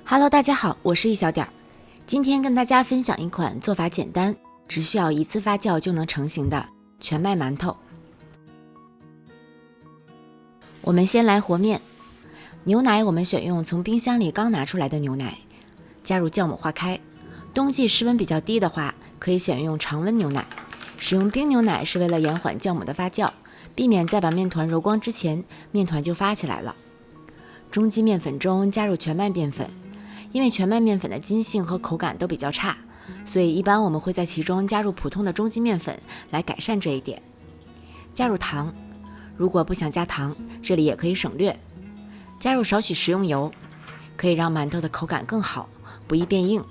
Hello， 大家好，我是一小点儿。今天跟大家分享一款做法简单，只需要一次发酵就能成型的全麦馒头。我们先来和面。牛奶我们选用从冰箱里刚拿出来的牛奶，加入酵母化开。冬季室温比较低的话，可以选用常温牛奶。使用冰牛奶是为了延缓酵母的发酵，避免在把面团揉光之前，面团就发起来了。中筋面粉中加入全麦面粉，因为全麦面粉的筋性和口感都比较差，所以一般我们会在其中加入普通的中筋面粉来改善这一点。加入糖，如果不想加糖，这里也可以省略。加入少许食用油，可以让馒头的口感更好，不易变硬。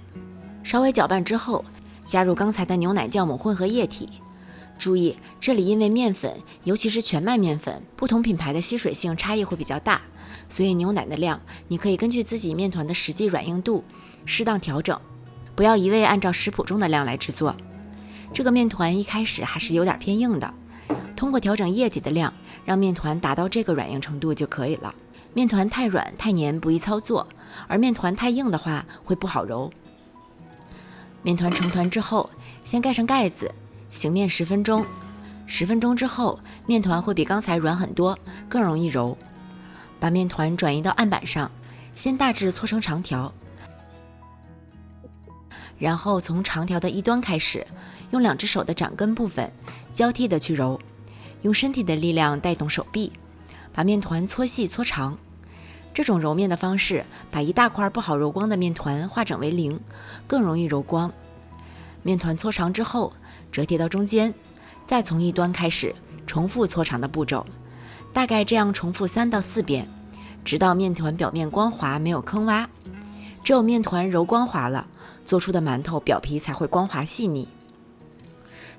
稍微搅拌之后，加入刚才的牛奶酵母混合液体。注意，这里因为面粉，尤其是全麦面粉，不同品牌的吸水性差异会比较大，所以牛奶的量你可以根据自己面团的实际软硬度适当调整，不要一味按照食谱中的量来制作。这个面团一开始还是有点偏硬的，通过调整液体的量，让面团达到这个软硬程度就可以了。面团太软太黏不易操作，而面团太硬的话会不好揉。面团成团之后，先盖上盖子，醒面10分钟。10分钟之后，面团会比刚才软很多，更容易揉。把面团转移到案板上，先大致搓成长条，然后从长条的一端开始，用2只手的掌根部分交替的去揉，用身体的力量带动手臂，把面团搓细搓长。这种揉面的方式，把一大块不好揉光的面团化整为零，更容易揉光。面团搓长之后，折叠到中间，再从一端开始重复搓长的步骤，大概这样重复3到4遍，直到面团表面光滑没有坑洼。只有面团揉光滑了，做出的馒头表皮才会光滑细腻。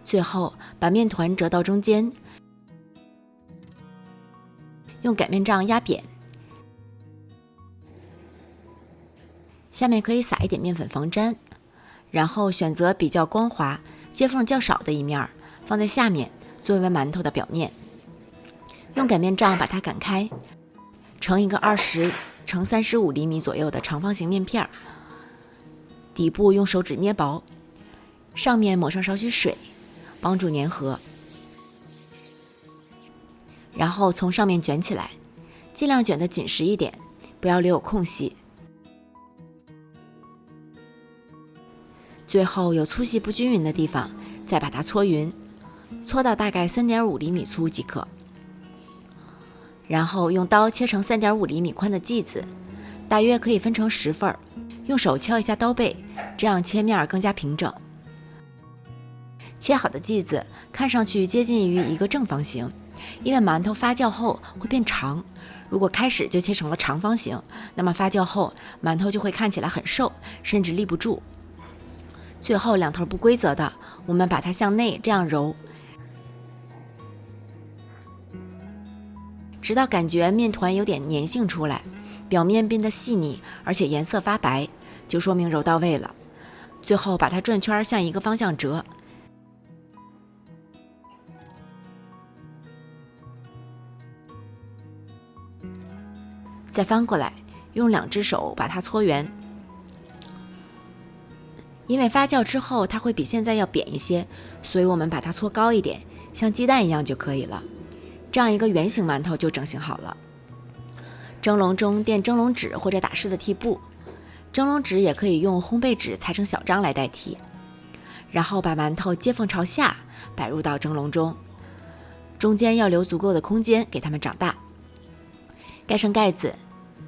最后把面团折到中间，用擀面杖压扁，下面可以撒一点面粉防粘，然后选择比较光滑、接缝较少的一面放在下面，作为馒头的表面。用擀面杖把它擀开，成一个20乘35厘米左右的长方形面片，底部用手指捏薄，上面抹上少许水，帮助粘合。然后从上面卷起来，尽量卷得紧实一点，不要留有空隙。最后有粗细不均匀的地方，再把它搓匀，搓到大概3.5厘米粗即可。然后用刀切成3.5厘米宽的剂子，大约可以分成10份，用手敲一下刀背，这样切面更加平整。切好的剂子看上去接近于一个正方形，因为馒头发酵后会变长，如果开始就切成了长方形，那么发酵后馒头就会看起来很瘦，甚至立不住。最后2头不规则的，我们把它向内这样揉，直到感觉面团有点粘性出来，表面变得细腻，而且颜色发白，就说明揉到位了。最后把它转圈向一个方向折，再翻过来，用2只手把它搓圆。因为发酵之后它会比现在要扁一些，所以我们把它搓高一点，像鸡蛋一样就可以了。这样一个圆形馒头就整形好了。蒸笼中垫蒸笼纸或者打湿的屉布，蒸笼纸也可以用烘焙纸裁成小张来代替。然后把馒头接缝朝下摆入到蒸笼中，中间要留足够的空间给它们长大。盖上盖子，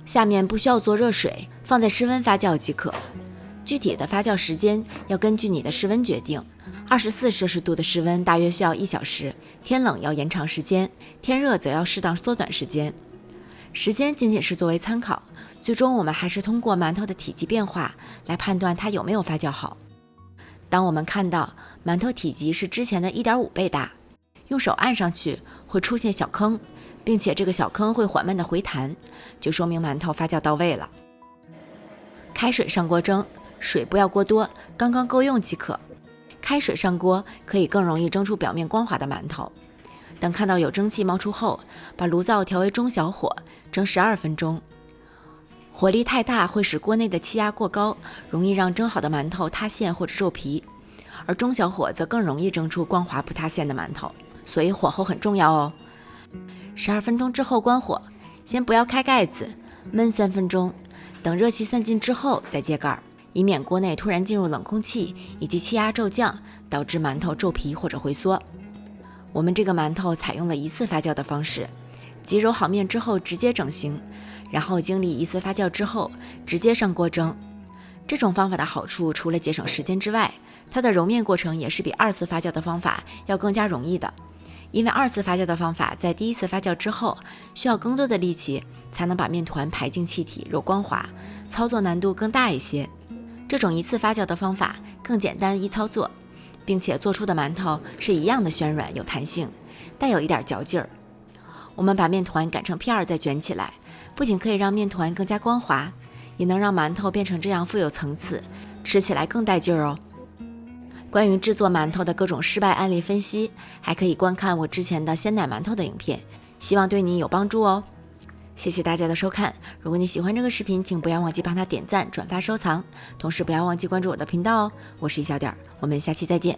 下面不需要做热水，放在室温发酵即可。具体的发酵时间要根据你的室温决定，24摄氏度的室温大约需要1小时，天冷要延长时间，天热则要适当缩短时间。时间仅仅是作为参考，最终我们还是通过馒头的体积变化来判断它有没有发酵好。当我们看到馒头体积是之前的1.5倍大，用手按上去会出现小坑，并且这个小坑会缓慢的回弹，就说明馒头发酵到位了。开水上锅蒸，水不要过多，刚刚够用即可。开水上锅可以更容易蒸出表面光滑的馒头。等看到有蒸汽冒出后，把炉灶调为中小火，蒸12分钟。火力太大会使锅内的气压过高，容易让蒸好的馒头塌陷或者皱皮，而中小火则更容易蒸出光滑不塌陷的馒头，所以火候很重要哦。12分钟之后关火，先不要开盖子，焖3分钟，等热气散尽之后再揭盖，以免锅内突然进入冷空气以及气压骤降，导致馒头皱皮或者回缩。我们这个馒头采用了1次发酵的方式，即揉好面之后直接整形，然后经历1次发酵之后直接上锅蒸。这种方法的好处除了节省时间之外，它的揉面过程也是比2次发酵的方法要更加容易的，因为2次发酵的方法在第1次发酵之后需要更多的力气才能把面团排进气体揉光滑，操作难度更大一些。这种1次发酵的方法更简单易操作，并且做出的馒头是一样的暄软有弹性，带有一点嚼劲儿。我们把面团擀成片儿再卷起来，不仅可以让面团更加光滑，也能让馒头变成这样富有层次，吃起来更带劲儿哦。关于制作馒头的各种失败案例分析，还可以观看我之前的鲜奶馒头的影片，希望对你有帮助哦。谢谢大家的收看，如果你喜欢这个视频，请不要忘记帮它点赞、转发、收藏，同时不要忘记关注我的频道哦。我是一小点儿，我们下期再见。